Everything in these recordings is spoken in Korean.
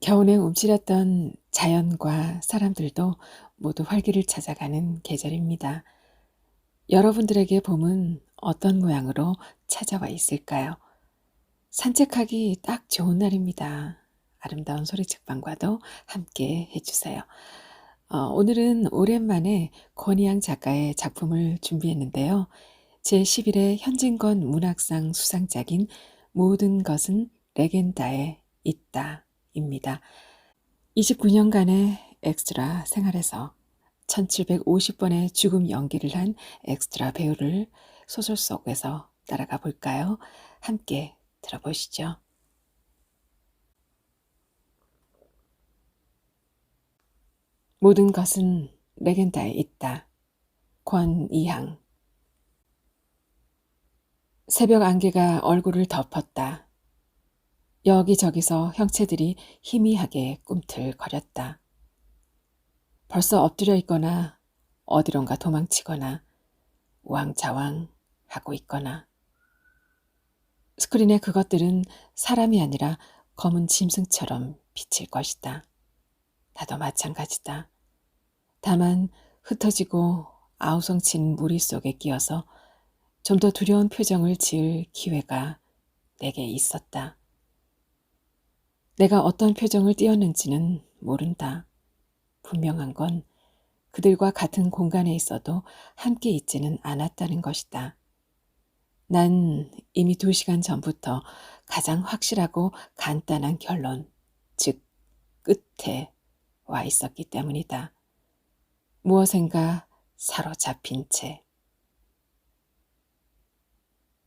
겨우내 움츠렸던 자연과 사람들도 모두 활기를 찾아가는 계절입니다. 여러분들에게 봄은 어떤 모양으로 찾아와 있을까요? 산책하기 딱 좋은 날입니다. 아름다운 소리책방과도 함께 해주세요. 오늘은 오랜만에 권희양 작가의 작품을 준비했는데요. 제11회 현진건 문학상 수상작인 모든 것은 레겐다에 있다입니다. 29년간의 엑스트라 생활에서 1750번의 죽음 연기를 한 엑스트라 배우를 소설 속에서 따라가 볼까요? 함께 들어보시죠. 모든 것은 레겐다에 있다. 권이향. 새벽 안개가 얼굴을 덮었다. 여기저기서 형체들이 희미하게 꿈틀거렸다. 벌써 엎드려 있거나 어디론가 도망치거나 우왕좌왕 하고 있거나. 스크린의 그것들은 사람이 아니라 검은 짐승처럼 비칠 것이다. 나도 마찬가지다. 다만 흩어지고 아우성친 무리 속에 끼어서 좀 더 두려운 표정을 지을 기회가 내게 있었다. 내가 어떤 표정을 띄었는지는 모른다. 분명한 건 그들과 같은 공간에 있어도 함께 있지는 않았다는 것이다. 난 이미 2시간 전부터 가장 확실하고 간단한 결론, 즉 끝에 와 있었기 때문이다. 무엇인가 사로잡힌 채.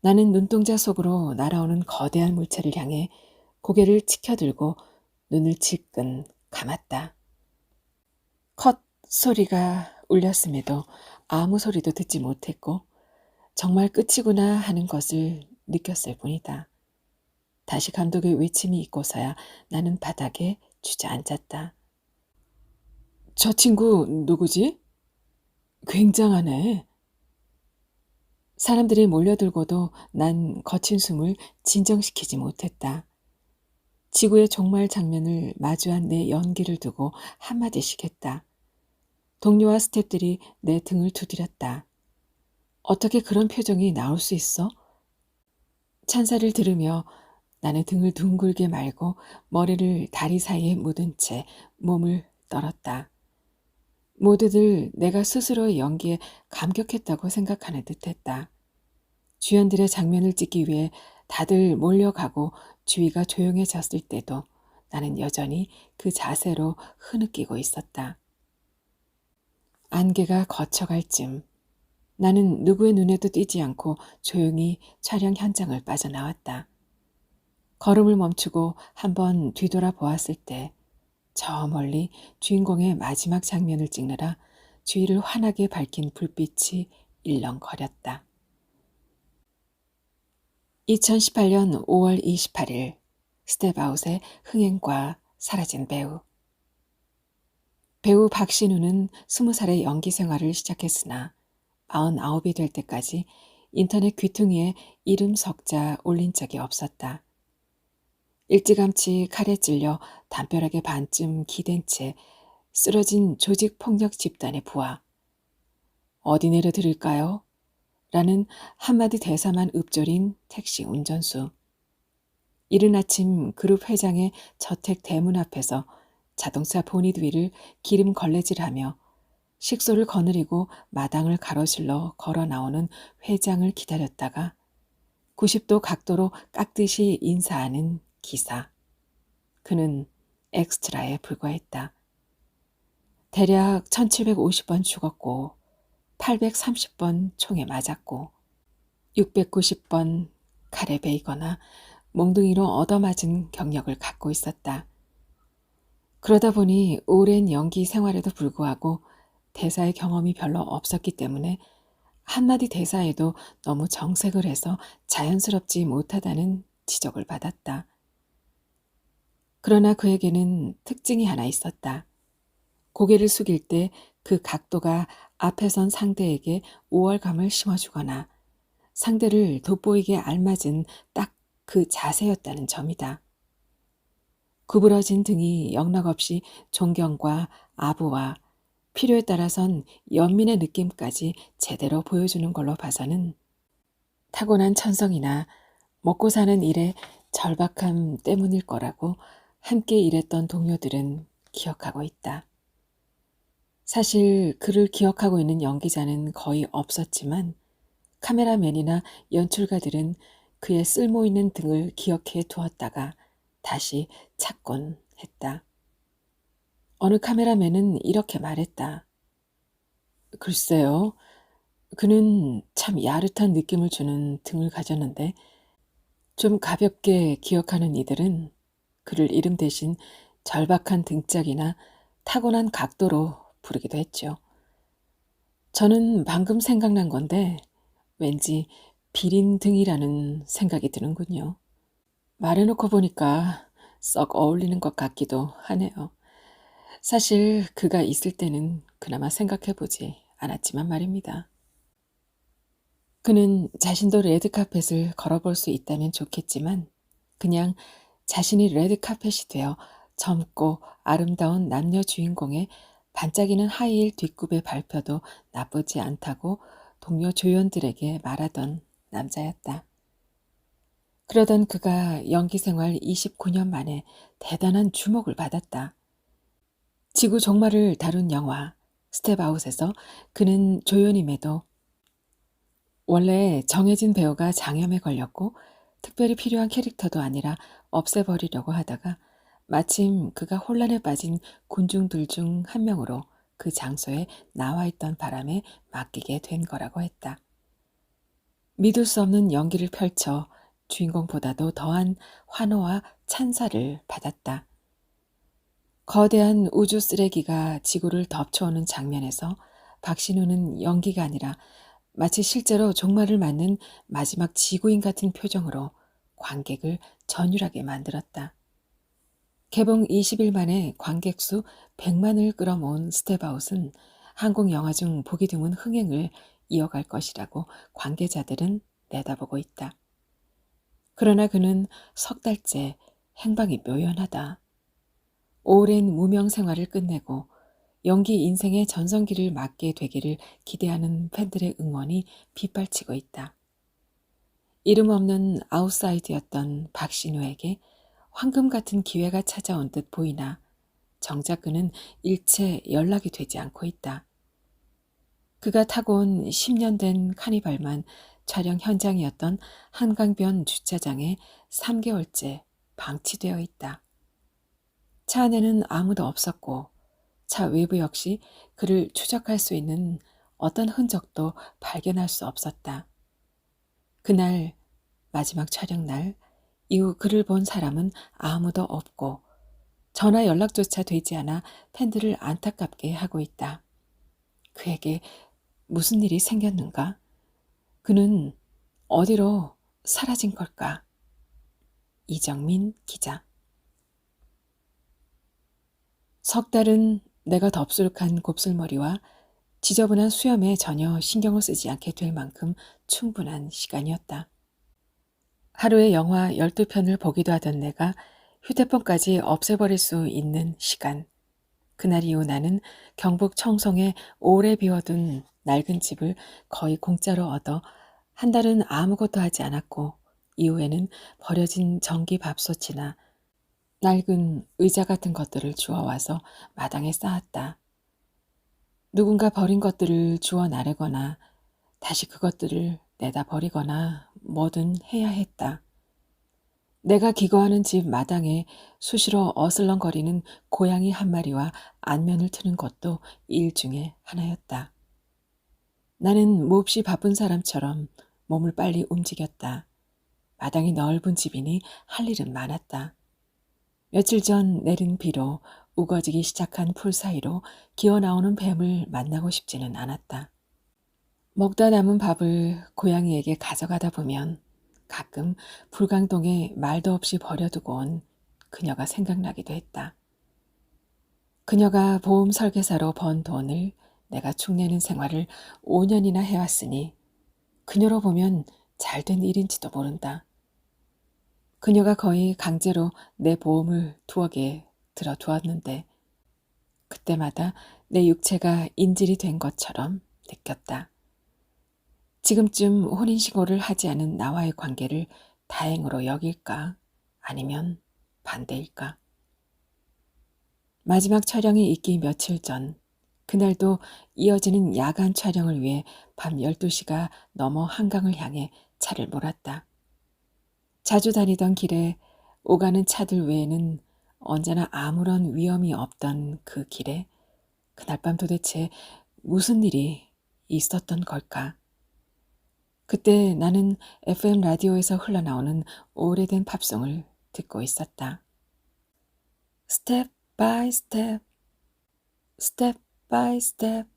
나는 눈동자 속으로 날아오는 거대한 물체를 향해 고개를 치켜들고 눈을 질끈 감았다. 컷 소리가 울렸음에도 아무 소리도 듣지 못했고 정말 끝이구나 하는 것을 느꼈을 뿐이다. 다시 감독의 외침이 있고서야 나는 바닥에 주저앉았다. 저 친구 누구지? 굉장하네. 사람들이 몰려들고도 난 거친 숨을 진정시키지 못했다. 지구의 종말 장면을 마주한 내 연기를 두고 한마디씩 했다. 동료와 스태프들이 내 등을 두드렸다. 어떻게 그런 표정이 나올 수 있어? 찬사를 들으며 나는 등을 둥글게 말고 머리를 다리 사이에 묻은 채 몸을 떨었다. 모두들 내가 스스로의 연기에 감격했다고 생각하는 듯했다. 주연들의 장면을 찍기 위해 다들 몰려가고 주위가 조용해졌을 때도 나는 여전히 그 자세로 흐느끼고 있었다. 안개가 거쳐갈 쯤 나는 누구의 눈에도 띄지 않고 조용히 촬영 현장을 빠져나왔다. 걸음을 멈추고 한번 뒤돌아 보았을 때 저 멀리 주인공의 마지막 장면을 찍느라 주위를 환하게 밝힌 불빛이 일렁거렸다. 2018년 5월 28일 스텝아웃의 흥행과 사라진 배우. 배우 박신우는 20살에 연기 생활을 시작했으나 99이 될 때까지 인터넷 귀퉁이에 이름 석자 올린 적이 없었다. 일찌감치 칼에 찔려 담벼락에 반쯤 기댄 채 쓰러진 조직폭력 집단의 부하. 어디 내려드릴까요? 라는 한마디 대사만 읊조린 택시 운전수. 이른 아침 그룹 회장의 저택 대문 앞에서 자동차 보닛 위를 기름 걸레질하며 식소를 거느리고 마당을 가로질러 걸어 나오는 회장을 기다렸다가 90도 각도로 깎듯이 인사하는 기사. 그는 엑스트라에 불과했다. 대략 1750번 죽었고 830번 총에 맞았고 690번 칼에 베이거나 몽둥이로 얻어맞은 경력을 갖고 있었다. 그러다 보니 오랜 연기 생활에도 불구하고 대사의 경험이 별로 없었기 때문에 한마디 대사에도 너무 정색을 해서 자연스럽지 못하다는 지적을 받았다. 그러나 그에게는 특징이 하나 있었다. 고개를 숙일 때 그 각도가 앞에 선 상대에게 우월감을 심어주거나 상대를 돋보이게 알맞은 딱 그 자세였다는 점이다. 구부러진 등이 영락없이 존경과 아부와 필요에 따라선 연민의 느낌까지 제대로 보여주는 걸로 봐서는 타고난 천성이나 먹고 사는 일의 절박함 때문일 거라고 함께 일했던 동료들은 기억하고 있다. 사실 그를 기억하고 있는 연기자는 거의 없었지만 카메라맨이나 연출가들은 그의 쓸모있는 등을 기억해 두었다가 다시 찾곤 했다. 어느 카메라맨은 이렇게 말했다. 글쎄요. 그는 참 야릇한 느낌을 주는 등을 가졌는데 좀 가볍게 기억하는 이들은 그를 이름 대신 절박한 등짝이나 타고난 각도로 부르기도 했죠. 저는 방금 생각난 건데 왠지 비린 등이라는 생각이 드는군요. 말해놓고 보니까 썩 어울리는 것 같기도 하네요. 사실 그가 있을 때는 그나마 생각해보지 않았지만 말입니다. 그는 자신도 레드카펫을 걸어볼 수 있다면 좋겠지만 그냥 자신이 레드카펫이 되어 젊고 아름다운 남녀 주인공의 반짝이는 하이힐 뒷굽에 밟혀도 나쁘지 않다고 동료 조연들에게 말하던 남자였다. 그러던 그가 연기 생활 29년 만에 대단한 주목을 받았다. 지구 종말을 다룬 영화 스텝아웃에서 그는 조연임에도 원래 정해진 배우가 장염에 걸렸고 특별히 필요한 캐릭터도 아니라 없애버리려고 하다가 마침 그가 혼란에 빠진 군중들 중 한 명으로 그 장소에 나와 있던 바람에 맡기게 된 거라고 했다. 믿을 수 없는 연기를 펼쳐 주인공보다도 더한 환호와 찬사를 받았다. 거대한 우주 쓰레기가 지구를 덮쳐오는 장면에서 박신우는 연기가 아니라 마치 실제로 종말을 맞는 마지막 지구인 같은 표정으로 관객을 전율하게 만들었다. 개봉 20일 만에 관객 수 100만을 끌어모은 스텝아웃은 한국 영화 중 보기 드문 흥행을 이어갈 것이라고 관계자들은 내다보고 있다. 그러나 그는 석 달째 행방이 묘연하다. 오랜 무명 생활을 끝내고 연기 인생의 전성기를 맞게 되기를 기대하는 팬들의 응원이 빗발치고 있다. 이름 없는 아웃사이드였던 박신우에게 황금 같은 기회가 찾아온 듯 보이나 정작 그는 일체 연락이 되지 않고 있다. 그가 타고 온 10년 된 카니발만 촬영 현장이었던 한강변 주차장에 3개월째 방치되어 있다. 차 안에는 아무도 없었고 차 외부 역시 그를 추적할 수 있는 어떤 흔적도 발견할 수 없었다. 그날 마지막 촬영 날 이후 그를 본 사람은 아무도 없고 전화 연락조차 되지 않아 팬들을 안타깝게 하고 있다. 그에게 무슨 일이 생겼는가? 그는 어디로 사라진 걸까? 이정민 기자. 석 달은 내가 덥수룩한 곱슬머리와 지저분한 수염에 전혀 신경을 쓰지 않게 될 만큼 충분한 시간이었다. 하루에 영화 12편을 보기도 하던 내가 휴대폰까지 없애버릴 수 있는 시간. 그날 이후 나는 경북 청송에 오래 비워둔 낡은 집을 거의 공짜로 얻어 한 달은 아무것도 하지 않았고 이후에는 버려진 전기밥솥이나 낡은 의자 같은 것들을 주워와서 마당에 쌓았다. 누군가 버린 것들을 주워 나르거나 다시 그것들을 내다 버리거나 뭐든 해야 했다. 내가 기거하는 집 마당에 수시로 어슬렁거리는 고양이 한 마리와 안면을 트는 것도 일 중에 하나였다. 나는 몹시 바쁜 사람처럼 몸을 빨리 움직였다. 마당이 넓은 집이니 할 일은 많았다. 며칠 전 내린 비로 우거지기 시작한 풀 사이로 기어나오는 뱀을 만나고 싶지는 않았다. 먹다 남은 밥을 고양이에게 가져가다 보면 가끔 불광동에 말도 없이 버려두고 온 그녀가 생각나기도 했다. 그녀가 보험 설계사로 번 돈을 내가 축내는 생활을 5년이나 해왔으니 그녀로 보면 잘된 일인지도 모른다. 그녀가 거의 강제로 내 보험을 두억에 들어두었는데 그때마다 내 육체가 인질이 된 것처럼 느꼈다. 지금쯤 혼인신고를 하지 않은 나와의 관계를 다행으로 여길까? 아니면 반대일까? 마지막 촬영이 있기 며칠 전, 그날도 이어지는 야간 촬영을 위해 밤 12시가 넘어 한강을 향해 차를 몰았다. 자주 다니던 길에 오가는 차들 외에는 언제나 아무런 위험이 없던 그 길에 그날 밤 도대체 무슨 일이 있었던 걸까? 그때 나는 FM 라디오에서 흘러나오는 오래된 팝송을 듣고 있었다. 스텝 바이 스텝, 스텝 바이 스텝.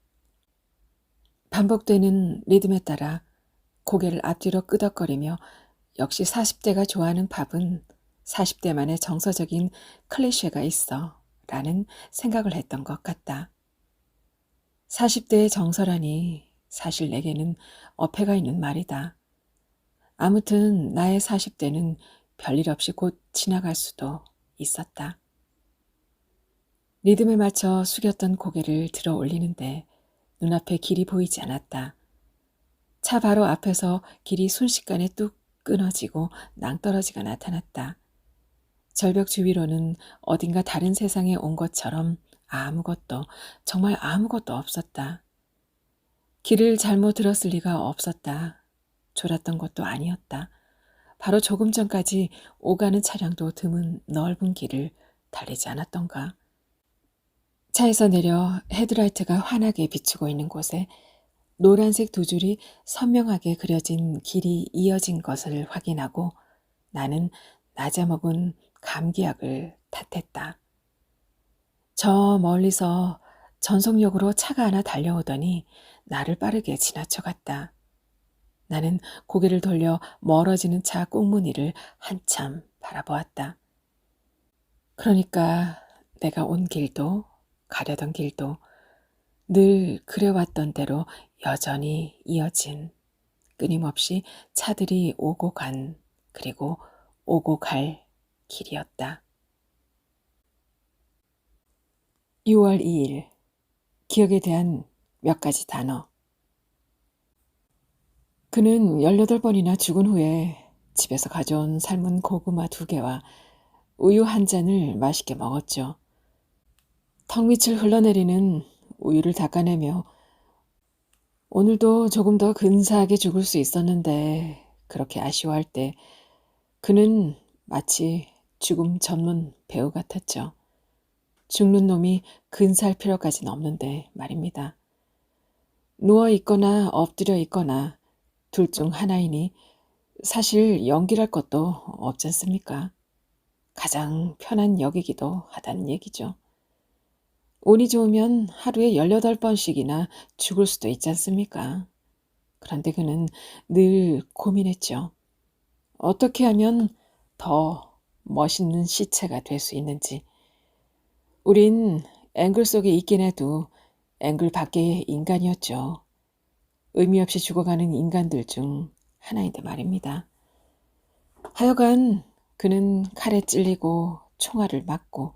반복되는 리듬에 따라 고개를 앞뒤로 끄덕거리며 역시 40대가 좋아하는 팝은 40대만의 정서적인 클리셰가 있어 라는 생각을 했던 것 같다. 40대의 정서라니 사실 내게는 어폐가 있는 말이다. 아무튼 나의 40대는 별일 없이 곧 지나갈 수도 있었다. 리듬에 맞춰 숙였던 고개를 들어 올리는데 눈앞에 길이 보이지 않았다. 차 바로 앞에서 길이 순식간에 뚝 끊어지고 낭떠러지가 나타났다. 절벽 주위로는 어딘가 다른 세상에 온 것처럼 아무것도, 정말 아무것도 없었다. 길을 잘못 들었을 리가 없었다. 졸았던 것도 아니었다. 바로 조금 전까지 오가는 차량도 드문 넓은 길을 달리지 않았던가. 차에서 내려 헤드라이트가 환하게 비추고 있는 곳에 노란색 두 줄이 선명하게 그려진 길이 이어진 것을 확인하고 나는 낮에 먹은 감기약을 탓했다. 저 멀리서 전속력으로 차가 하나 달려오더니 나를 빠르게 지나쳐갔다. 나는 고개를 돌려 멀어지는 차 꽁무니를 한참 바라보았다. 그러니까 내가 온 길도 가려던 길도 늘 그래왔던 대로 여전히 이어진 끊임없이 차들이 오고 간 그리고 오고 갈 길이었다. 6월 2일 기억에 대한 몇 가지 단어. 그는 18번이나 죽은 후에 집에서 가져온 삶은 고구마 2개와 우유 한 잔을 맛있게 먹었죠. 턱밑을 흘러내리는 우유를 닦아내며 오늘도 조금 더 근사하게 죽을 수 있었는데 그렇게 아쉬워할 때 그는 마치 죽음 전문 배우 같았죠. 죽는 놈이 근사할 필요까지는 없는데 말입니다. 누워 있거나 엎드려 있거나 둘 중 하나이니 사실 연기랄 것도 없지 않습니까? 가장 편한 역이기도 하다는 얘기죠. 운이 좋으면 하루에 18번씩이나 죽을 수도 있지 않습니까? 그런데 그는 늘 고민했죠. 어떻게 하면 더 멋있는 시체가 될 수 있는지. 우린 앵글 속에 있긴 해도 앵글 밖의 인간이었죠. 의미 없이 죽어가는 인간들 중 하나인데 말입니다. 하여간 그는 칼에 찔리고 총알을 맞고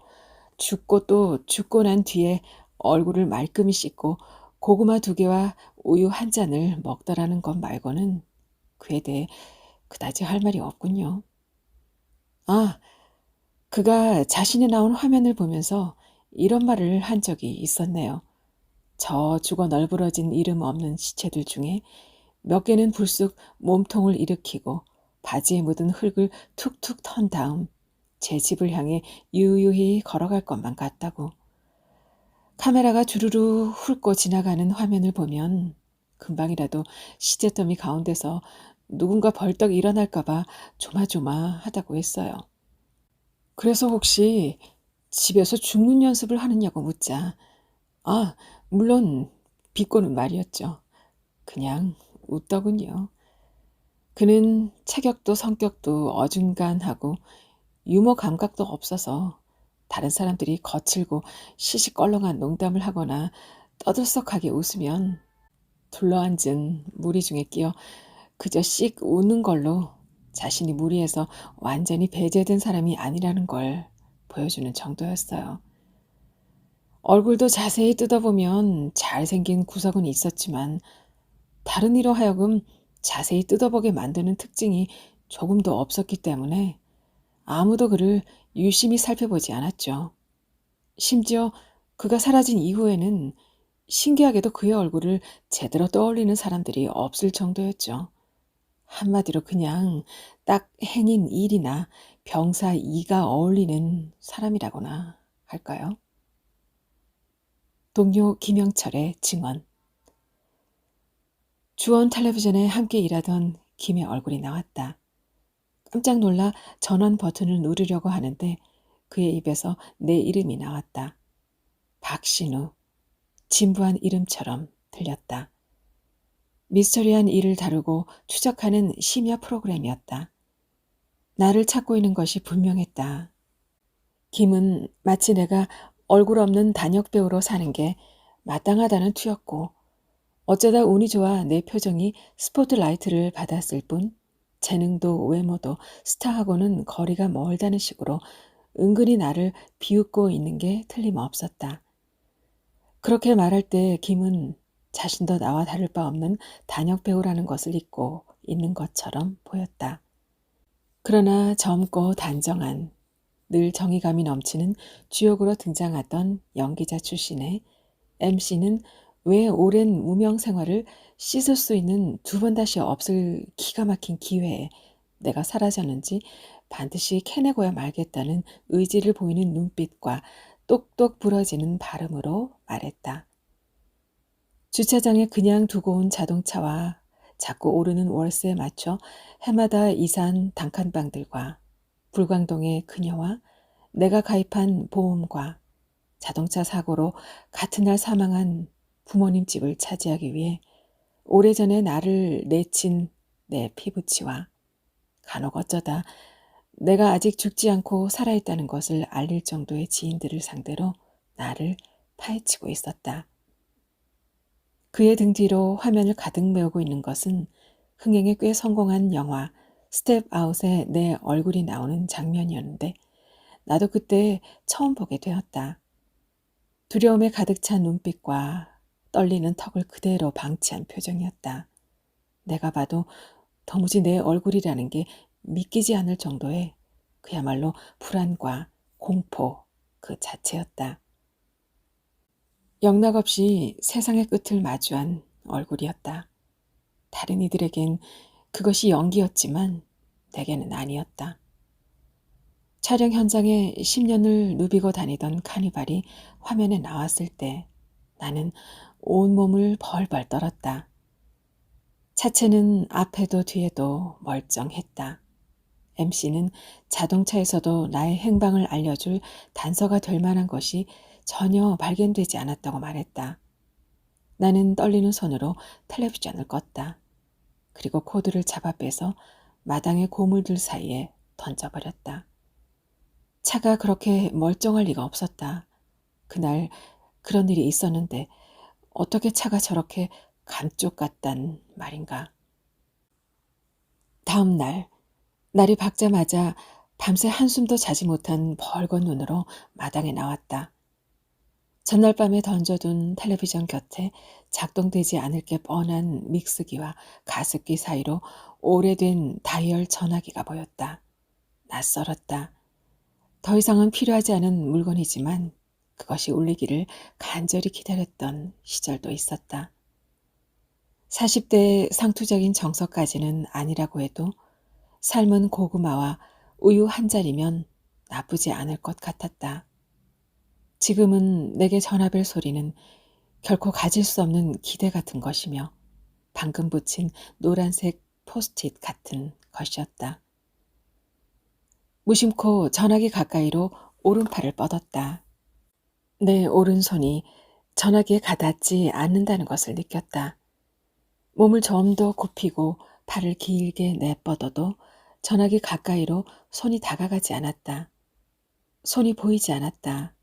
죽고 또 죽고 난 뒤에 얼굴을 말끔히 씻고 고구마 2개와 우유 한 잔을 먹더라는 것 말고는 그에 대해 그다지 할 말이 없군요. 아, 그가 자신이 나온 화면을 보면서 이런 말을 한 적이 있었네요. 저 죽어 널브러진 이름 없는 시체들 중에 몇 개는 불쑥 몸통을 일으키고 바지에 묻은 흙을 툭툭 턴 다음 제 집을 향해 유유히 걸어갈 것만 같다고. 카메라가 주르르 훑고 지나가는 화면을 보면 금방이라도 시체더미 가운데서 누군가 벌떡 일어날까봐 조마조마하다고 했어요. 그래서 혹시 집에서 죽는 연습을 하느냐고 묻자 아, 물론 비꼬는 말이었죠. 그냥 웃더군요. 그는 체격도 성격도 어중간하고 유머 감각도 없어서 다른 사람들이 거칠고 시시껄렁한 농담을 하거나 떠들썩하게 웃으면 둘러앉은 무리 중에 끼어 그저 씩 웃는 걸로 자신이 무리해서 완전히 배제된 사람이 아니라는 걸 보여주는 정도였어요. 얼굴도 자세히 뜯어보면 잘생긴 구석은 있었지만 다른 이로 하여금 자세히 뜯어보게 만드는 특징이 조금도 없었기 때문에 아무도 그를 유심히 살펴보지 않았죠. 심지어 그가 사라진 이후에는 신기하게도 그의 얼굴을 제대로 떠올리는 사람들이 없을 정도였죠. 한마디로 그냥 딱 행인 일이나 병사 이가 어울리는 사람이라고나 할까요? 동료 김영철의 증언. 주원 텔레비전에 함께 일하던 김의 얼굴이 나왔다. 깜짝 놀라 전원 버튼을 누르려고 하는데 그의 입에서 내 이름이 나왔다. 박신우. 진부한 이름처럼 들렸다. 미스터리한 일을 다루고 추적하는 심야 프로그램이었다. 나를 찾고 있는 것이 분명했다. 김은 마치 내가 얼굴 없는 단역 배우로 사는 게 마땅하다는 투였고 어쩌다 운이 좋아 내 표정이 스포트라이트를 받았을 뿐 재능도 외모도 스타하고는 거리가 멀다는 식으로 은근히 나를 비웃고 있는 게 틀림없었다. 그렇게 말할 때 김은 자신도 나와 다를 바 없는 단역 배우라는 것을 잊고 있는 것처럼 보였다. 그러나 젊고 단정한 늘 정의감이 넘치는 주역으로 등장하던 연기자 출신의 MC는 왜 오랜 무명 생활을 씻을 수 있는 두 번 다시 없을 기가 막힌 기회에 내가 사라졌는지 반드시 캐내고야 말겠다는 의지를 보이는 눈빛과 똑똑 부러지는 발음으로 말했다. 주차장에 그냥 두고 온 자동차와 자꾸 오르는 월세에 맞춰 해마다 이사한 단칸방들과 불광동의 그녀와 내가 가입한 보험과 자동차 사고로 같은 날 사망한 부모님 집을 차지하기 위해 오래전에 나를 내친 내 피부치와 간혹 어쩌다 내가 아직 죽지 않고 살아있다는 것을 알릴 정도의 지인들을 상대로 나를 파헤치고 있었다. 그의 등 뒤로 화면을 가득 메우고 있는 것은 흥행에 꽤 성공한 영화 스텝 아웃에 내 얼굴이 나오는 장면이었는데 나도 그때 처음 보게 되었다. 두려움에 가득 찬 눈빛과 떨리는 턱을 그대로 방치한 표정이었다. 내가 봐도 도무지 내 얼굴이라는 게 믿기지 않을 정도의 그야말로 불안과 공포 그 자체였다. 영락없이 세상의 끝을 마주한 얼굴이었다. 다른 이들에겐 그것이 연기였지만 내게는 아니었다. 촬영 현장에 10년을 누비고 다니던 카니발이 화면에 나왔을 때 나는 온몸을 벌벌 떨었다. 차체는 앞에도 뒤에도 멀쩡했다. MC는 자동차에서도 나의 행방을 알려줄 단서가 될 만한 것이 전혀 발견되지 않았다고 말했다. 나는 떨리는 손으로 텔레비전을 껐다. 그리고 코드를 잡아 빼서 마당의 고물들 사이에 던져버렸다. 차가 그렇게 멀쩡할 리가 없었다. 그날 그런 일이 있었는데 어떻게 차가 저렇게 감쪽 같단 말인가. 다음 날 날이 밝자마자 밤새 한숨도 자지 못한 벌건 눈으로 마당에 나왔다. 전날 밤에 던져둔 텔레비전 곁에 작동되지 않을 게 뻔한 믹스기와 가습기 사이로 오래된 다이얼 전화기가 보였다. 낯설었다. 더 이상은 필요하지 않은 물건이지만 그것이 울리기를 간절히 기다렸던 시절도 있었다. 40대의 상투적인 정서까지는 아니라고 해도 삶은 고구마와 우유 한 잔이면 나쁘지 않을 것 같았다. 지금은 내게 전화벨 소리는 결코 가질 수 없는 기대 같은 것이며 방금 붙인 노란색 포스트잇 같은 것이었다. 무심코 전화기 가까이로 오른팔을 뻗었다. 내 오른손이 전화기에 가닿지 않는다는 것을 느꼈다. 몸을 좀 더 굽히고 팔을 길게 내뻗어도 전화기 가까이로 손이 다가가지 않았다. 손이 보이지 않았다.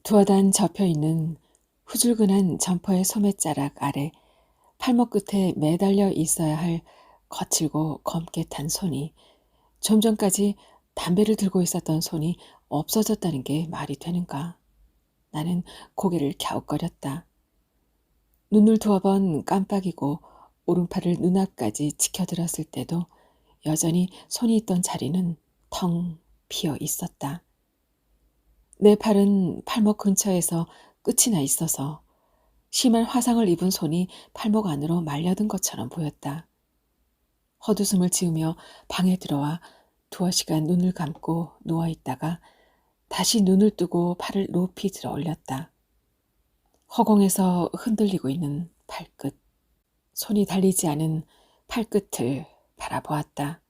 두어 단 접혀있는 후줄근한 점퍼의 소매자락 아래 팔목 끝에 매달려 있어야 할 거칠고 검게 탄 손이, 좀 전까지 담배를 들고 있었던 손이 없어졌다는 게 말이 되는가. 나는 고개를 갸웃거렸다. 눈을 두어 번 깜빡이고 오른팔을 눈앞까지 치켜들었을 때도 여전히 손이 있던 자리는 텅 비어 있었다. 내 팔은 팔목 근처에서 끝이 나 있어서 심한 화상을 입은 손이 팔목 안으로 말려든 것처럼 보였다. 헛웃음을 지으며 방에 들어와 두어 시간 눈을 감고 누워있다가 다시 눈을 뜨고 팔을 높이 들어 올렸다. 허공에서 흔들리고 있는 팔끝, 손이 달리지 않은 팔끝을 바라보았다.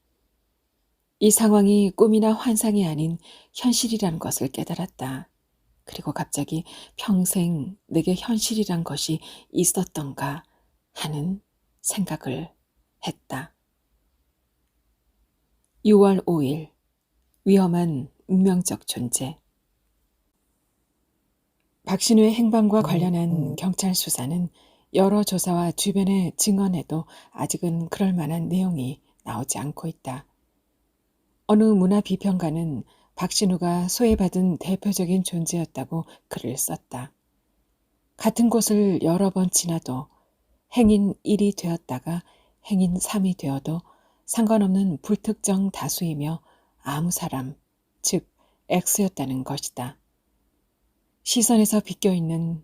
이 상황이 꿈이나 환상이 아닌 현실이라는 것을 깨달았다. 그리고 갑자기 평생 내게 현실이란 것이 있었던가 하는 생각을 했다. 6월 5일, 위험한 운명적 존재. 박신우의 행방과 관련한 경찰 수사는 여러 조사와 주변의 증언에도 아직은 그럴 만한 내용이 나오지 않고 있다. 어느 문화 비평가는 박신우가 소외받은 대표적인 존재였다고 글을 썼다. 같은 곳을 여러 번 지나도 행인 1이 되었다가 행인 3이 되어도 상관없는 불특정 다수이며 아무 사람, 즉 X였다는 것이다. 시선에서 비껴있는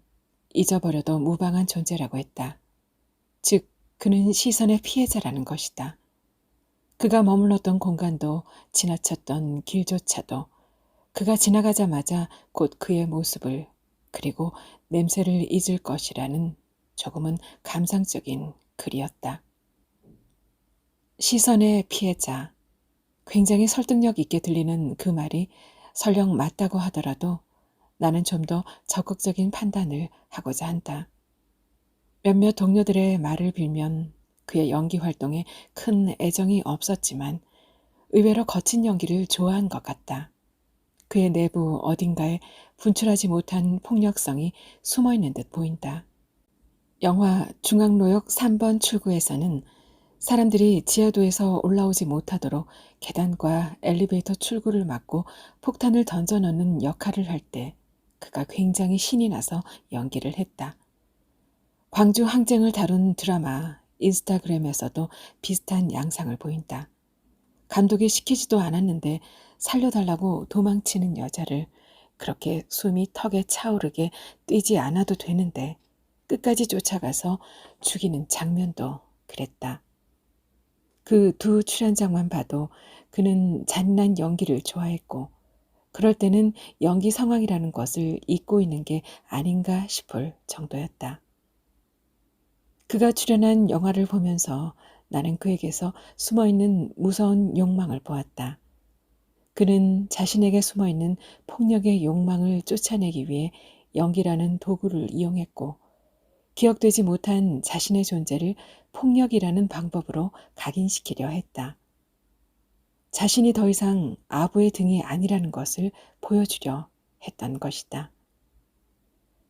잊어버려도 무방한 존재라고 했다. 즉 그는 시선의 피해자라는 것이다. 그가 머물렀던 공간도 지나쳤던 길조차도 그가 지나가자마자 곧 그의 모습을 그리고 냄새를 잊을 것이라는 조금은 감상적인 글이었다. 시선의 피해자, 굉장히 설득력 있게 들리는 그 말이 설령 맞다고 하더라도 나는 좀 더 적극적인 판단을 하고자 한다. 몇몇 동료들의 말을 빌면 그의 연기 활동에 큰 애정이 없었지만 의외로 거친 연기를 좋아한 것 같다. 그의 내부 어딘가에 분출하지 못한 폭력성이 숨어있는 듯 보인다. 영화 중앙로역 3번 출구에서는 사람들이 지하도에서 올라오지 못하도록 계단과 엘리베이터 출구를 막고 폭탄을 던져 넣는 역할을 할 때 그가 굉장히 신이 나서 연기를 했다. 광주 항쟁을 다룬 드라마 인스타그램에서도 비슷한 양상을 보인다. 감독이 시키지도 않았는데 살려달라고 도망치는 여자를 그렇게 숨이 턱에 차오르게 뛰지 않아도 되는데 끝까지 쫓아가서 죽이는 장면도 그랬다. 그 두 출연장만 봐도 그는 잔인한 연기를 좋아했고 그럴 때는 연기 상황이라는 것을 잊고 있는 게 아닌가 싶을 정도였다. 그가 출연한 영화를 보면서 나는 그에게서 숨어있는 무서운 욕망을 보았다. 그는 자신에게 숨어있는 폭력의 욕망을 쫓아내기 위해 연기라는 도구를 이용했고 기억되지 못한 자신의 존재를 폭력이라는 방법으로 각인시키려 했다. 자신이 더 이상 아부의 등이 아니라는 것을 보여주려 했던 것이다.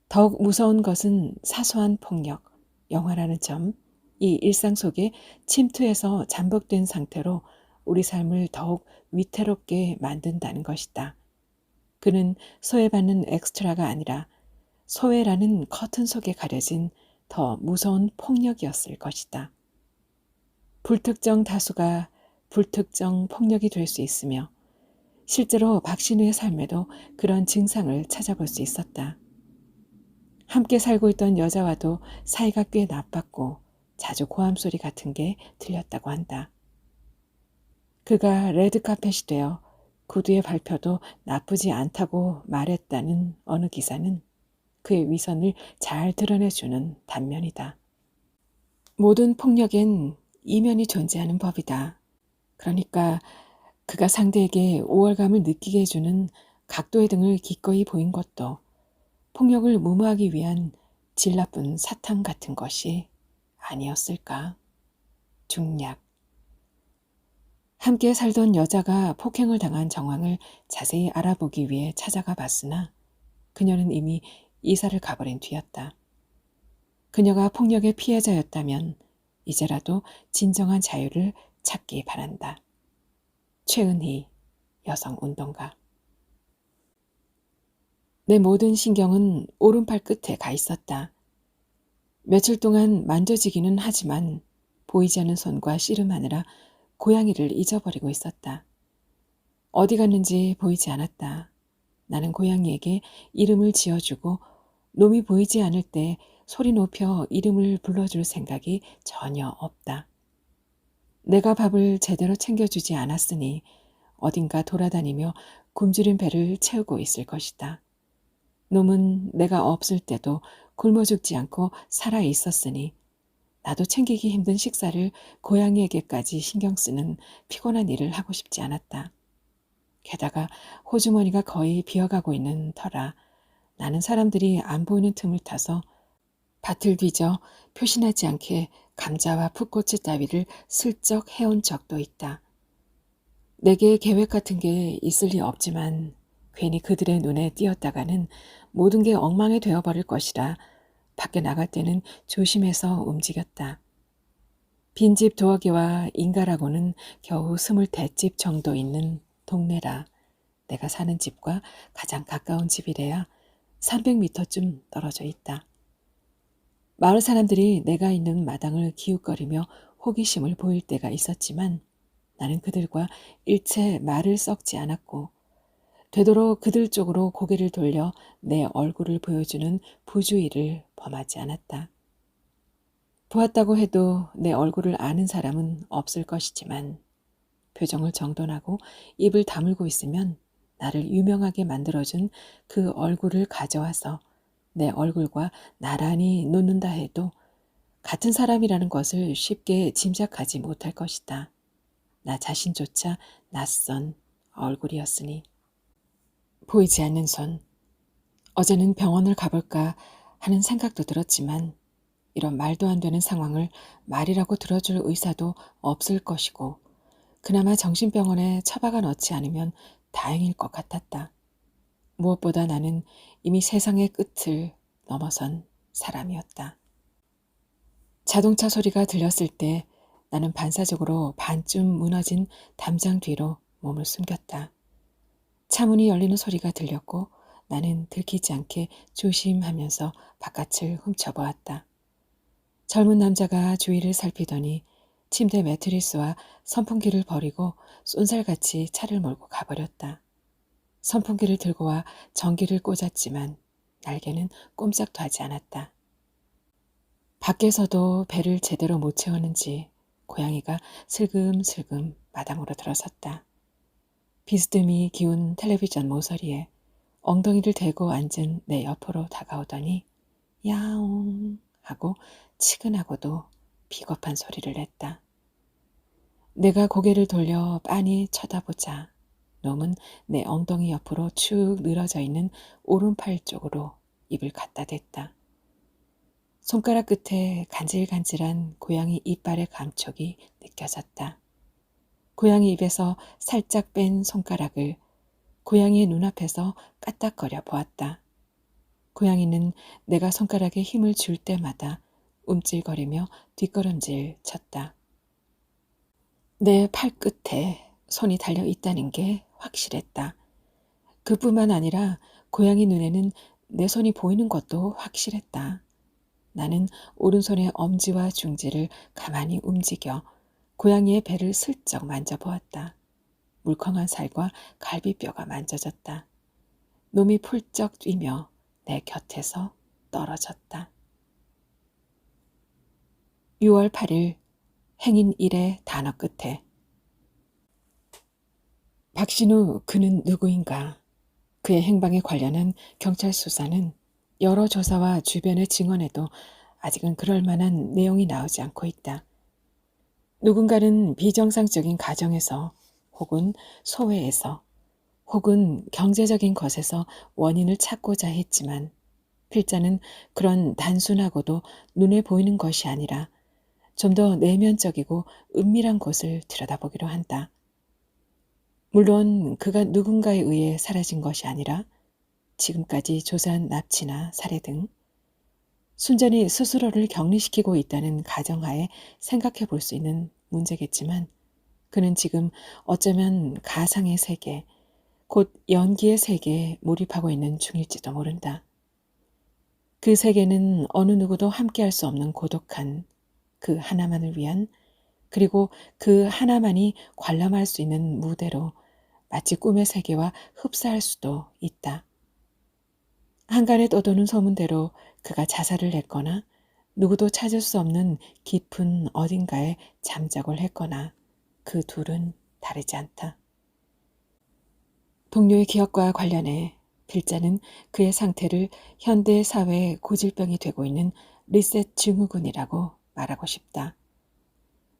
더욱 무서운 것은 사소한 폭력, 영화라는 점, 이 일상 속에 침투해서 잠복된 상태로 우리 삶을 더욱 위태롭게 만든다는 것이다. 그는 소외받는 엑스트라가 아니라 소외라는 커튼 속에 가려진 더 무서운 폭력이었을 것이다. 불특정 다수가 불특정 폭력이 될 수 있으며 실제로 박신우의 삶에도 그런 증상을 찾아볼 수 있었다. 함께 살고 있던 여자와도 사이가 꽤 나빴고 자주 고함 소리 같은 게 들렸다고 한다. 그가 레드카펫이 되어 구두의 발표도 나쁘지 않다고 말했다는 어느 기사는 그의 위선을 잘 드러내주는 단면이다. 모든 폭력엔 이면이 존재하는 법이다. 그러니까 그가 상대에게 우월감을 느끼게 해주는 각도의 등을 기꺼이 보인 것도 폭력을 무마하기 위한 질 나쁜 사탕 같은 것이 아니었을까? 중략. 함께 살던 여자가 폭행을 당한 정황을 자세히 알아보기 위해 찾아가 봤으나 그녀는 이미 이사를 가버린 뒤였다. 그녀가 폭력의 피해자였다면 이제라도 진정한 자유를 찾기 바란다. 최은희, 여성운동가. 내 모든 신경은 오른팔 끝에 가 있었다. 며칠 동안 만져지기는 하지만 보이지 않는 손과 씨름하느라 고양이를 잊어버리고 있었다. 어디 갔는지 보이지 않았다. 나는 고양이에게 이름을 지어주고 놈이 보이지 않을 때 소리 높여 이름을 불러줄 생각이 전혀 없다. 내가 밥을 제대로 챙겨주지 않았으니 어딘가 돌아다니며 굶주린 배를 채우고 있을 것이다. 놈은 내가 없을 때도 굶어 죽지 않고 살아 있었으니 나도 챙기기 힘든 식사를 고양이에게까지 신경 쓰는 피곤한 일을 하고 싶지 않았다. 게다가 호주머니가 거의 비어가고 있는 터라 나는 사람들이 안 보이는 틈을 타서 밭을 뒤져 표시나지 않게 감자와 풋고추 따위를 슬쩍 해온 적도 있다. 내게 계획 같은 게 있을 리 없지만 괜히 그들의 눈에 띄었다가는 모든 게 엉망이 되어버릴 것이라 밖에 나갈 때는 조심해서 움직였다. 빈집 두어개와 인가라고는 겨우 20대 정도 있는 동네라 내가 사는 집과 가장 가까운 집이래야 300m쯤 떨어져 있다. 마을 사람들이 내가 있는 마당을 기웃거리며 호기심을 보일 때가 있었지만 나는 그들과 일체 말을 썩지 않았고 되도록 그들 쪽으로 고개를 돌려 내 얼굴을 보여주는 부주의를 범하지 않았다. 보았다고 해도 내 얼굴을 아는 사람은 없을 것이지만 표정을 정돈하고 입을 다물고 있으면 나를 유명하게 만들어준 그 얼굴을 가져와서 내 얼굴과 나란히 놓는다 해도 같은 사람이라는 것을 쉽게 짐작하지 못할 것이다. 나 자신조차 낯선 얼굴이었으니. 보이지 않는 손. 어제는 병원을 가볼까 하는 생각도 들었지만 이런 말도 안 되는 상황을 말이라고 들어줄 의사도 없을 것이고 그나마 정신병원에 처박아 넣지 않으면 다행일 것 같았다. 무엇보다 나는 이미 세상의 끝을 넘어선 사람이었다. 자동차 소리가 들렸을 때 나는 반사적으로 반쯤 무너진 담장 뒤로 몸을 숨겼다. 차문이 열리는 소리가 들렸고 나는 들키지 않게 조심하면서 바깥을 훔쳐보았다. 젊은 남자가 주위를 살피더니 침대 매트리스와 선풍기를 버리고 쏜살같이 차를 몰고 가버렸다. 선풍기를 들고 와 전기를 꽂았지만 날개는 꼼짝도 하지 않았다. 밖에서도 배를 제대로 못 채웠는지 고양이가 슬금슬금 마당으로 들어섰다. 비스듬히 기운 텔레비전 모서리에 엉덩이를 대고 앉은 내 옆으로 다가오더니 야옹 하고 치근하고도 비겁한 소리를 냈다. 내가 고개를 돌려 빤히 쳐다보자 놈은 내 엉덩이 옆으로 축 늘어져 있는 오른팔 쪽으로 입을 갖다 댔다. 손가락 끝에 간질간질한 고양이 이빨의 감촉이 느껴졌다. 고양이 입에서 살짝 뺀 손가락을 고양이의 눈앞에서 까딱거려 보았다. 고양이는 내가 손가락에 힘을 줄 때마다 움찔거리며 뒷걸음질 쳤다. 내 팔끝에 손이 달려 있다는 게 확실했다. 그뿐만 아니라 고양이 눈에는 내 손이 보이는 것도 확실했다. 나는 오른손의 엄지와 중지를 가만히 움직여 고양이의 배를 슬쩍 만져보았다. 물컹한 살과 갈비뼈가 만져졌다. 놈이 풀쩍 뛰며 내 곁에서 떨어졌다. 6월 8일 행인 1의 단어 끝에 박신우 그는 누구인가? 그의 행방에 관련한 경찰 수사는 여러 조사와 주변의 증언에도 아직은 그럴 만한 내용이 나오지 않고 있다. 누군가는 비정상적인 가정에서 혹은 소외에서 혹은 경제적인 것에서 원인을 찾고자 했지만 필자는 그런 단순하고도 눈에 보이는 것이 아니라 좀 더 내면적이고 은밀한 곳을 들여다보기로 한다. 물론 그가 누군가에 의해 사라진 것이 아니라 지금까지 조사한 납치나 살해 등 순전히 스스로를 격리시키고 있다는 가정하에 생각해 볼 수 있는 문제겠지만 그는 지금 어쩌면 가상의 세계, 곧 연기의 세계에 몰입하고 있는 중일지도 모른다. 그 세계는 어느 누구도 함께할 수 없는 고독한 그 하나만을 위한 그리고 그 하나만이 관람할 수 있는 무대로 마치 꿈의 세계와 흡사할 수도 있다. 한간에 떠도는 소문대로 그가 자살을 했거나 누구도 찾을 수 없는 깊은 어딘가에 잠적을 했거나 그 둘은 다르지 않다. 동료의 기억과 관련해 필자는 그의 상태를 현대 사회의 고질병이 되고 있는 리셋 증후군이라고 말하고 싶다.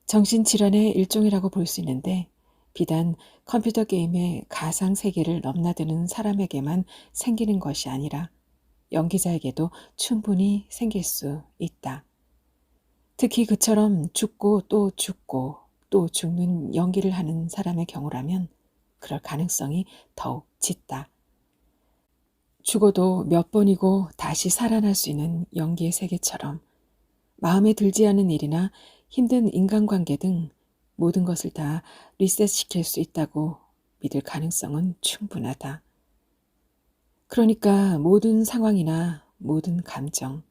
정신질환의 일종이라고 볼 수 있는데 비단 컴퓨터 게임의 가상 세계를 넘나드는 사람에게만 생기는 것이 아니라 연기자에게도 충분히 생길 수 있다. 특히 그처럼 죽고 또 죽고 또 죽는 연기를 하는 사람의 경우라면 그럴 가능성이 더욱 짙다. 죽어도 몇 번이고 다시 살아날 수 있는 연기의 세계처럼 마음에 들지 않은 일이나 힘든 인간관계 등 모든 것을 다 리셋시킬 수 있다고 믿을 가능성은 충분하다. 그러니까 모든 상황이나 모든 감정,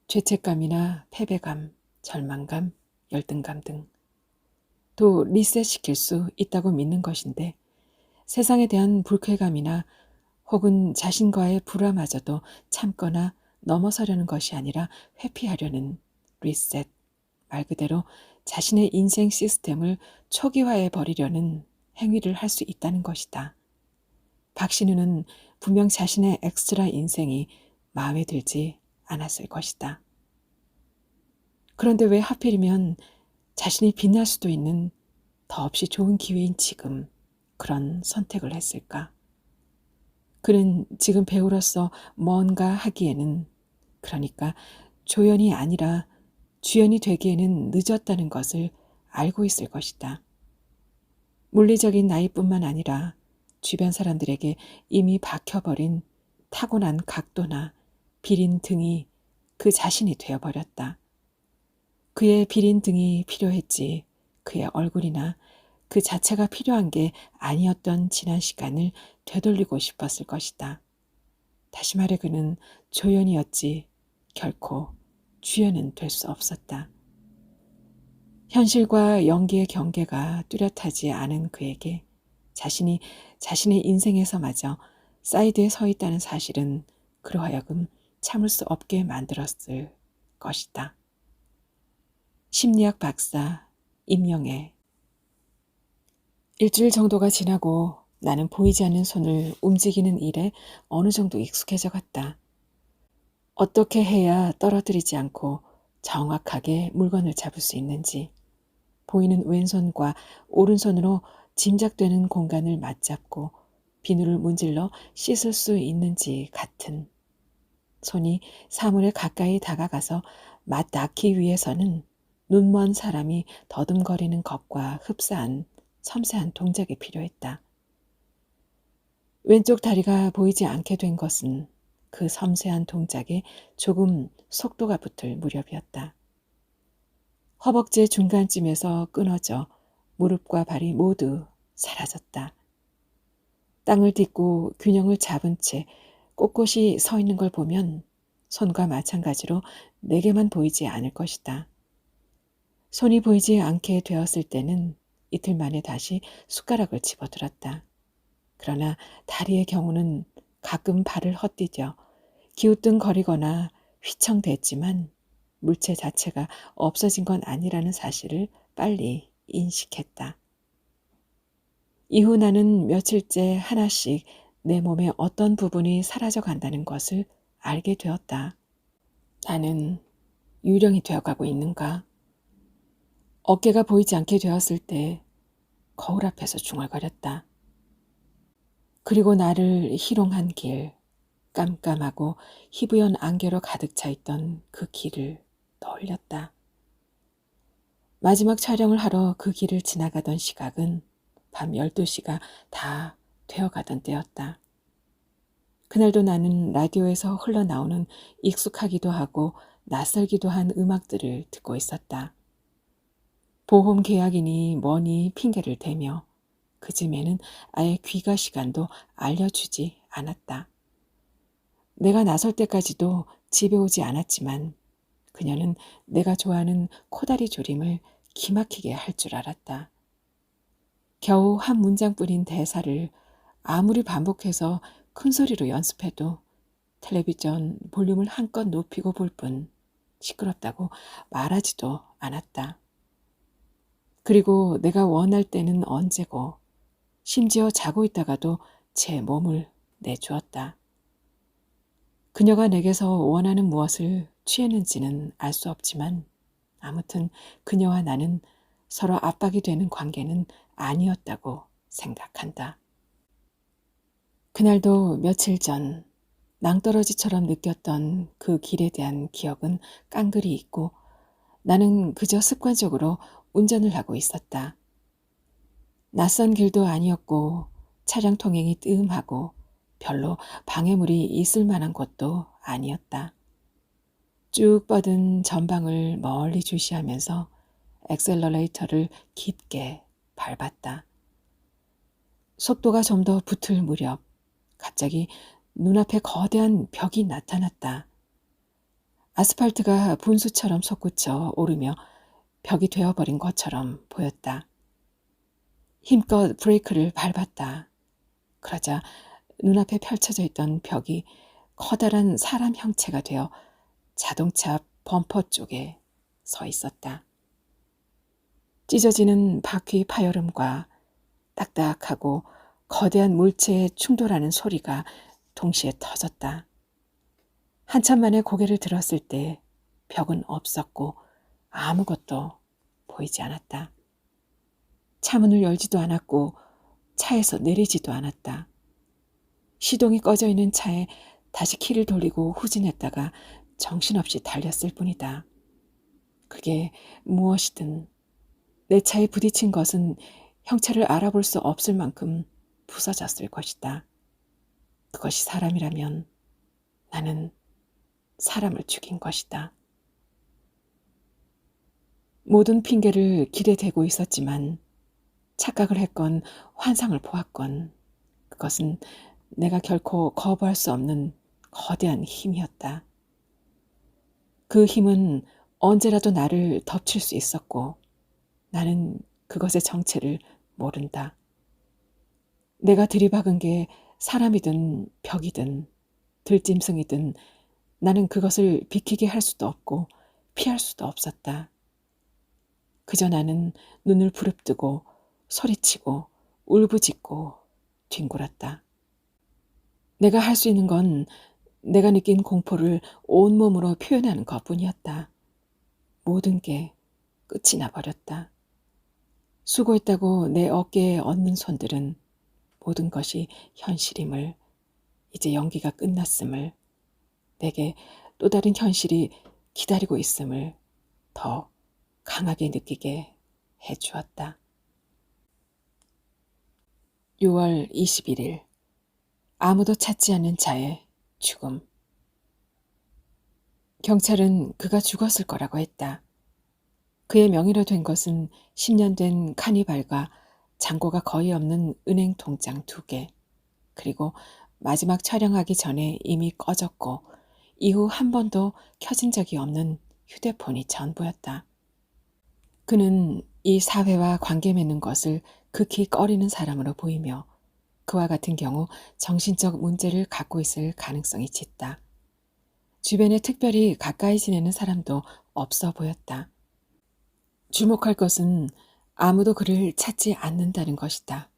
죄책감이나 패배감, 절망감, 열등감 등 또 리셋시킬 수 있다고 믿는 것인데 세상에 대한 불쾌감이나 혹은 자신과의 불화마저도 참거나 넘어서려는 것이 아니라 회피하려는 리셋, 말 그대로 자신의 인생 시스템을 초기화해 버리려는 행위를 할 수 있다는 것이다. 박신우는 분명 자신의 엑스트라 인생이 마음에 들지 않았을 것이다. 그런데 왜 하필이면 자신이 빛날 수도 있는 더없이 좋은 기회인 지금 그런 선택을 했을까? 그는 지금 배우로서 뭔가 하기에는, 그러니까 조연이 아니라 주연이 되기에는 늦었다는 것을 알고 있을 것이다. 물리적인 나이뿐만 아니라 주변 사람들에게 이미 박혀버린 타고난 각도나 비린 등이 그 자신이 되어버렸다. 그의 비린 등이 필요했지 그의 얼굴이나 그 자체가 필요한 게 아니었던 지난 시간을 되돌리고 싶었을 것이다. 다시 말해 그는 조연이었지 결코 주연은 될 수 없었다. 현실과 연기의 경계가 뚜렷하지 않은 그에게 자신이 자신의 인생에서마저 사이드에 서 있다는 사실은 그로 하여금 참을 수 없게 만들었을 것이다. 심리학 박사 임영애. 일주일 정도가 지나고 나는 보이지 않는 손을 움직이는 일에 어느 정도 익숙해져 갔다. 어떻게 해야 떨어뜨리지 않고 정확하게 물건을 잡을 수 있는지, 보이는 왼손과 오른손으로 짐작되는 공간을 맞잡고 비누를 문질러 씻을 수 있는지 같은, 손이 사물에 가까이 다가가서 맞닿기 위해서는 눈먼 사람이 더듬거리는 것과 흡사한 섬세한 동작이 필요했다. 왼쪽 다리가 보이지 않게 된 것은 그 섬세한 동작에 조금 속도가 붙을 무렵이었다. 허벅지 중간쯤에서 끊어져 무릎과 발이 모두 사라졌다. 땅을 딛고 균형을 잡은 채 꼿꼿이 서 있는 걸 보면 손과 마찬가지로 내게만 보이지 않을 것이다. 손이 보이지 않게 되었을 때는 이틀 만에 다시 숟가락을 집어들었다. 그러나 다리의 경우는 가끔 발을 헛디뎌 기우뚱거리거나 휘청댔지만 물체 자체가 없어진 건 아니라는 사실을 빨리 인식했다. 이후 나는 며칠째 하나씩 내 몸의 어떤 부분이 사라져 간다는 것을 알게 되었다. 나는 유령이 되어가고 있는가? 어깨가 보이지 않게 되었을 때 거울 앞에서 중얼거렸다. 그리고 나를 희롱한 길, 깜깜하고 희부연 안개로 가득 차 있던 그 길을 떠올렸다. 마지막 촬영을 하러 그 길을 지나가던 시각은 밤 12시가 다 되어가던 때였다. 그날도 나는 라디오에서 흘러나오는 익숙하기도 하고 낯설기도 한 음악들을 듣고 있었다. 보험 계약이니 뭐니 핑계를 대며 그쯤에는 아예 귀가 시간도 알려주지 않았다. 내가 나설 때까지도 집에 오지 않았지만 그녀는 내가 좋아하는 코다리 조림을 기막히게 할 줄 알았다. 겨우 한 문장뿐인 대사를 아무리 반복해서 큰 소리로 연습해도 텔레비전 볼륨을 한껏 높이고 볼 뿐 시끄럽다고 말하지도 않았다. 그리고 내가 원할 때는 언제고 심지어 자고 있다가도 제 몸을 내주었다. 그녀가 내게서 원하는 무엇을 취했는지는 알 수 없지만 아무튼 그녀와 나는 서로 압박이 되는 관계는 아니었다고 생각한다. 그날도 며칠 전 낭떠러지처럼 느꼈던 그 길에 대한 기억은 깡그리 있고 나는 그저 습관적으로 운전을 하고 있었다. 낯선 길도 아니었고 차량 통행이 뜸하고 별로 방해물이 있을 만한 곳도 아니었다. 쭉 뻗은 전방을 멀리 주시하면서 엑셀러레이터를 깊게 밟았다. 속도가 좀 더 붙을 무렵 갑자기 눈앞에 거대한 벽이 나타났다. 아스팔트가 분수처럼 솟구쳐 오르며 벽이 되어버린 것처럼 보였다. 힘껏 브레이크를 밟았다. 그러자 눈앞에 펼쳐져 있던 벽이 커다란 사람 형체가 되어 자동차 범퍼 쪽에 서 있었다. 찢어지는 바퀴 파열음과 딱딱하고 거대한 물체에 충돌하는 소리가 동시에 터졌다. 한참 만에 고개를 들었을 때 벽은 없었고 아무것도 보이지 않았다. 차문을 열지도 않았고 차에서 내리지도 않았다. 시동이 꺼져 있는 차에 다시 키를 돌리고 후진했다가 정신없이 달렸을 뿐이다. 그게 무엇이든 내 차에 부딪힌 것은 형체를 알아볼 수 없을 만큼 부서졌을 것이다. 그것이 사람이라면 나는 사람을 죽인 것이다. 모든 핑계를 길에 대고 있었지만 착각을 했건 환상을 보았건 그것은 내가 결코 거부할 수 없는 거대한 힘이었다. 그 힘은 언제라도 나를 덮칠 수 있었고 나는 그것의 정체를 모른다. 내가 들이박은 게 사람이든 벽이든 들짐승이든 나는 그것을 비키게 할 수도 없고 피할 수도 없었다. 그저 나는 눈을 부릅뜨고 소리치고 울부짖고 뒹굴었다. 내가 할 수 있는 건 내가 느낀 공포를 온몸으로 표현하는 것뿐이었다. 모든 게 끝이 나버렸다. 수고했다고 내 어깨에 얹는 손들은 모든 것이 현실임을, 이제 연기가 끝났음을, 내게 또 다른 현실이 기다리고 있음을 더 강하게 느끼게 해주었다. 6월 21일 아무도 찾지 않는 자의 죽음. 경찰은 그가 죽었을 거라고 했다. 그의 명의로 된 것은 10년 된 카니발과 잔고가 거의 없는 은행 통장 2개, 그리고 마지막 촬영하기 전에 이미 꺼졌고 이후 한 번도 켜진 적이 없는 휴대폰이 전부였다. 그는 이 사회와 관계 맺는 것을 극히 꺼리는 사람으로 보이며 그와 같은 경우 정신적 문제를 갖고 있을 가능성이 짙다. 주변에 특별히 가까이 지내는 사람도 없어 보였다. 주목할 것은 아무도 그를 찾지 않는다는 것이다.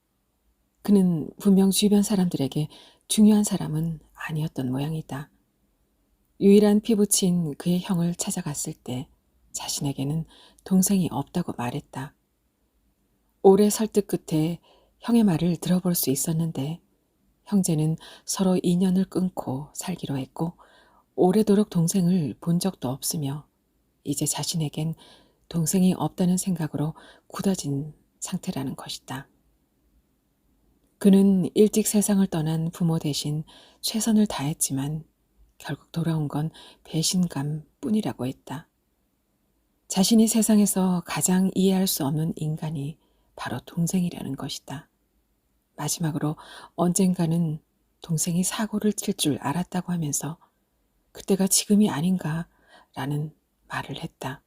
그는 분명 주변 사람들에게 중요한 사람은 아니었던 모양이다. 유일한 피부친 그의 형을 찾아갔을 때 자신에게는 동생이 없다고 말했다. 오래 설득 끝에 형의 말을 들어볼 수 있었는데 형제는 서로 인연을 끊고 살기로 했고 오래도록 동생을 본 적도 없으며 이제 자신에겐 동생이 없다는 생각으로 굳어진 상태라는 것이다. 그는 일찍 세상을 떠난 부모 대신 최선을 다했지만 결국 돌아온 건 배신감뿐이라고 했다. 자신이 세상에서 가장 이해할 수 없는 인간이 바로 동생이라는 것이다. 마지막으로 언젠가는 동생이 사고를 칠 줄 알았다고 하면서 그때가 지금이 아닌가라는 말을 했다.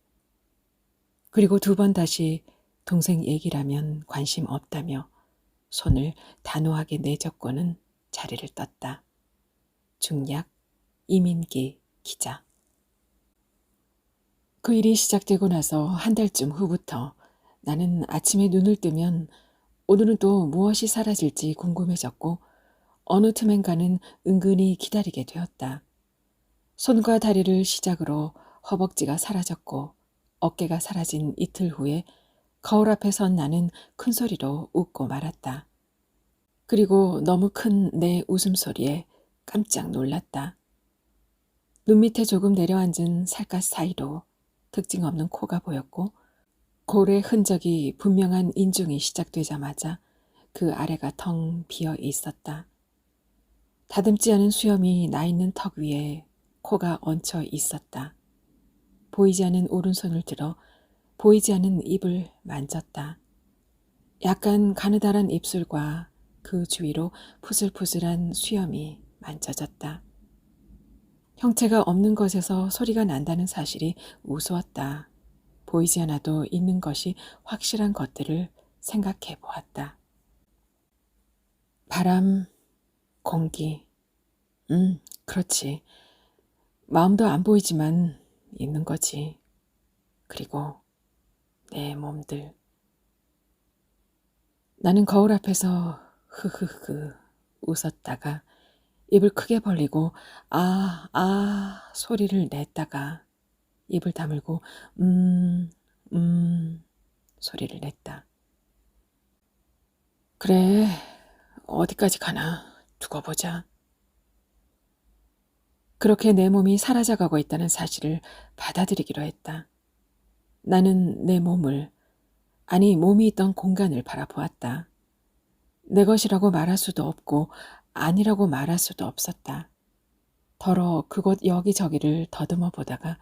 그리고 두 번 다시 동생 얘기라면 관심 없다며 손을 단호하게 내젓고는 자리를 떴다. 중략 이민기 기자. 그 일이 시작되고 나서 한 달쯤 후부터 나는 아침에 눈을 뜨면 오늘은 또 무엇이 사라질지 궁금해졌고 어느 틈엔가는 은근히 기다리게 되었다. 손과 다리를 시작으로 허벅지가 사라졌고 어깨가 사라진 이틀 후에 거울 앞에 선 나는 큰 소리로 웃고 말았다. 그리고 너무 큰 내 웃음소리에 깜짝 놀랐다. 눈 밑에 조금 내려앉은 살갗 사이로 특징 없는 코가 보였고 골의 흔적이 분명한 인중이 시작되자마자 그 아래가 텅 비어 있었다. 다듬지 않은 수염이 나 있는 턱 위에 코가 얹혀 있었다. 보이지 않는 오른손을 들어 보이지 않는 입을 만졌다. 약간 가느다란 입술과 그 주위로 푸슬푸슬한 수염이 만져졌다. 형체가 없는 것에서 소리가 난다는 사실이 우스웠다. 보이지 않아도 있는 것이 확실한 것들을 생각해 보았다. 바람, 공기. 그렇지. 마음도 안 보이지만 있는 거지. 그리고 내 몸들. 나는 거울 앞에서 흐흐흐 웃었다가 입을 크게 벌리고 소리를 냈다가 입을 다물고 소리를 냈다. 그래, 어디까지 가나 두고 보자. 그렇게 내 몸이 사라져가고 있다는 사실을 받아들이기로 했다. 나는 내 몸을, 아니 몸이 있던 공간을 바라보았다. 내 것이라고 말할 수도 없고 아니라고 말할 수도 없었다. 더러 그곳 여기저기를 더듬어 보다가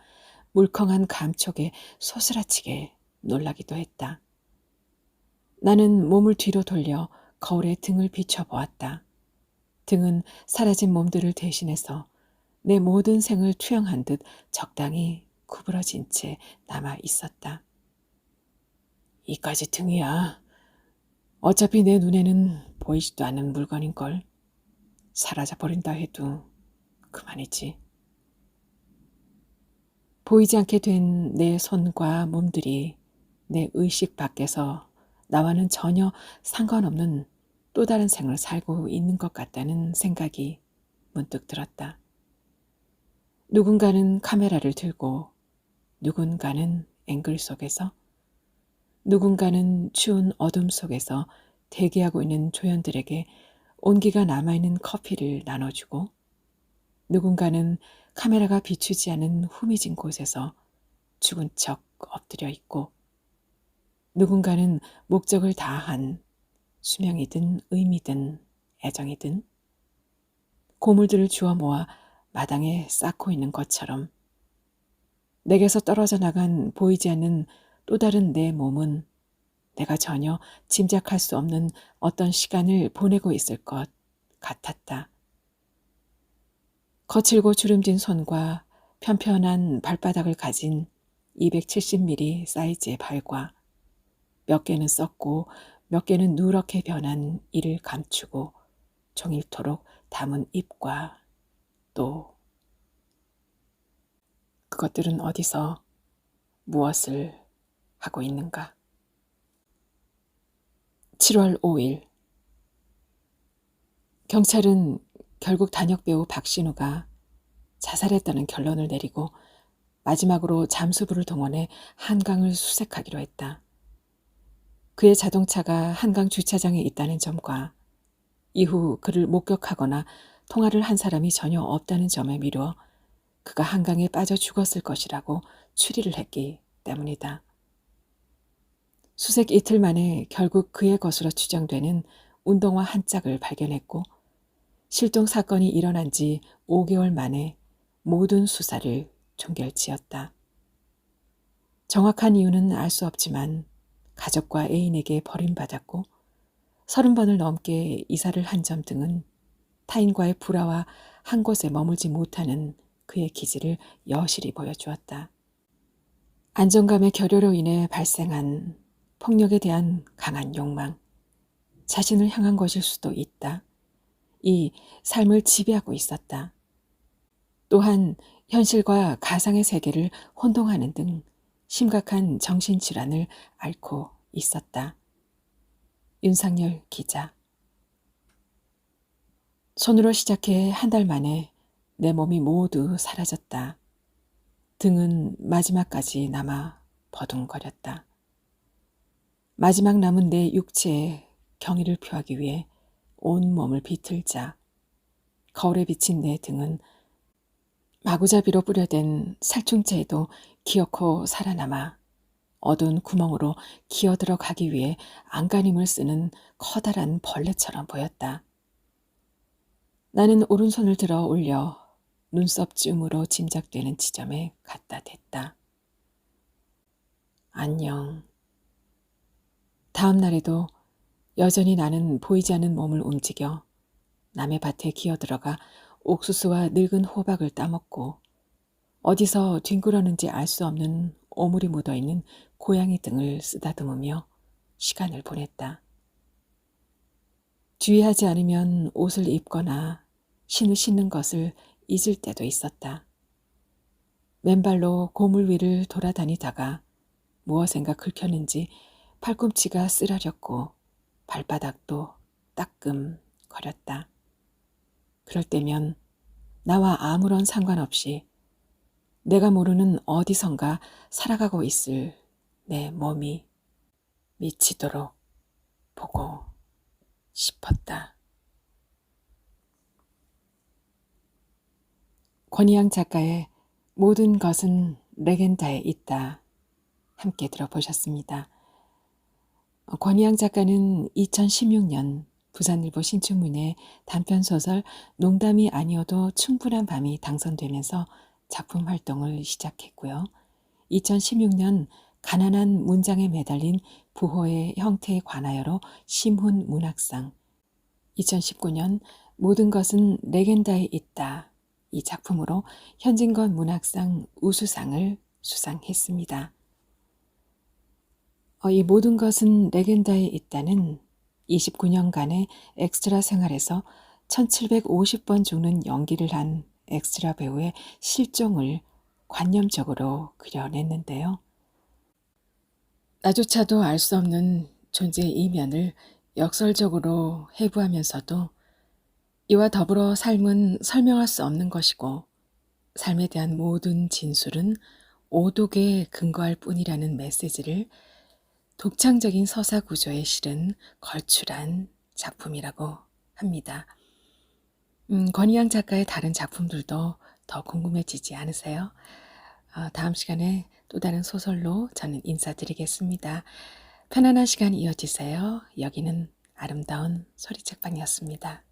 물컹한 감촉에 소스라치게 놀라기도 했다. 나는 몸을 뒤로 돌려 거울에 등을 비춰보았다. 등은 사라진 몸들을 대신해서 내 모든 생을 투영한 듯 적당히 구부러진 채 남아 있었다. 이까지 등이야. 어차피 내 눈에는 보이지도 않는 물건인걸. 사라져버린다 해도 그만이지. 보이지 않게 된 내 손과 몸들이 내 의식 밖에서 나와는 전혀 상관없는 또 다른 생을 살고 있는 것 같다는 생각이 문득 들었다. 누군가는 카메라를 들고 누군가는 앵글 속에서 누군가는 추운 어둠 속에서 대기하고 있는 조연들에게 온기가 남아있는 커피를 나눠주고 누군가는 카메라가 비추지 않은 후미진 곳에서 죽은 척 엎드려 있고 누군가는 목적을 다한 수명이든 의미든 애정이든 고물들을 주워 모아 마당에 쌓고 있는 것처럼 내게서 떨어져 나간 보이지 않는 또 다른 내 몸은 내가 전혀 짐작할 수 없는 어떤 시간을 보내고 있을 것 같았다. 거칠고 주름진 손과 편편한 발바닥을 가진 270mm 사이즈의 발과 몇 개는 썩고 몇 개는 누렇게 변한 이를 감추고 종일토록 담은 입과 또 그것들은 어디서 무엇을 하고 있는가? 7월 5일 경찰은 결국 단역 배우 박신우가 자살했다는 결론을 내리고 마지막으로 잠수부를 동원해 한강을 수색하기로 했다. 그의 자동차가 한강 주차장에 있다는 점과 이후 그를 목격하거나 통화를 한 사람이 전혀 없다는 점에 미루어 그가 한강에 빠져 죽었을 것이라고 추리를 했기 때문이다. 수색 이틀 만에 결국 그의 것으로 추정되는 운동화 한 짝을 발견했고 실종 사건이 일어난 지 5개월 만에 모든 수사를 종결지었다. 정확한 이유는 알 수 없지만 가족과 애인에게 버림받았고 30번을 넘게 이사를 한 점 등은 타인과의 불화와 한 곳에 머물지 못하는 그의 기질을 여실히 보여주었다. 안정감의 결여로 인해 발생한 폭력에 대한 강한 욕망, 자신을 향한 것일 수도 있다. 이 삶을 지배하고 있었다. 또한 현실과 가상의 세계를 혼동하는 등 심각한 정신질환을 앓고 있었다. 윤상열 기자. 손으로 시작해 한 달 만에 내 몸이 모두 사라졌다. 등은 마지막까지 남아 버둥거렸다. 마지막 남은 내 육체에 경의를 표하기 위해 온 몸을 비틀자 거울에 비친 내 등은 마구잡이로 뿌려댄 살충제에도 기어코 살아남아 어두운 구멍으로 기어들어가기 위해 안간힘을 쓰는 커다란 벌레처럼 보였다. 나는 오른손을 들어 올려 눈썹쯤으로 짐작되는 지점에 갖다 댔다. 안녕. 다음 날에도 여전히 나는 보이지 않는 몸을 움직여 남의 밭에 기어들어가 옥수수와 늙은 호박을 따먹고 어디서 뒹굴었는지 알 수 없는 오물이 묻어있는 고양이 등을 쓰다듬으며 시간을 보냈다. 주의하지 않으면 옷을 입거나 신을 신는 것을 잊을 때도 있었다. 맨발로 고물 위를 돌아다니다가 무엇인가 긁혔는지 팔꿈치가 쓰라렸고 발바닥도 따끔거렸다. 그럴 때면 나와 아무런 상관없이 내가 모르는 어디선가 살아가고 있을 내 몸이 미치도록 보고 싶었다. 권희양 작가의 모든 것은 레겐다에 있다. 함께 들어보셨습니다. 권희양 작가는 2016년 부산일보 신춘문예 단편소설 농담이 아니어도 충분한 밤이 당선되면서 작품 활동을 시작했고요. 2016년 가난한 문장에 매달린 부호의 형태에 관하여로 심훈 문학상, 2019년 모든 것은 레겐다에 있다. 이 작품으로 현진건 문학상 우수상을 수상했습니다. 이 모든 것은 레겐다에 있다는 29년간의 엑스트라 생활에서 1750번 죽는 연기를 한 엑스트라 배우의 실종을 관념적으로 그려냈는데요. 나조차도 알 수 없는 존재의 이면을 역설적으로 해부하면서도 이와 더불어 삶은 설명할 수 없는 것이고 삶에 대한 모든 진술은 오독에 근거할 뿐이라는 메시지를 독창적인 서사 구조에 실은 걸출한 작품이라고 합니다. 권희양 작가의 다른 작품들도 더 궁금해지지 않으세요? 다음 시간에 또 다른 소설로 저는 인사드리겠습니다. 편안한 시간 이어지세요. 여기는 아름다운 소리책방이었습니다.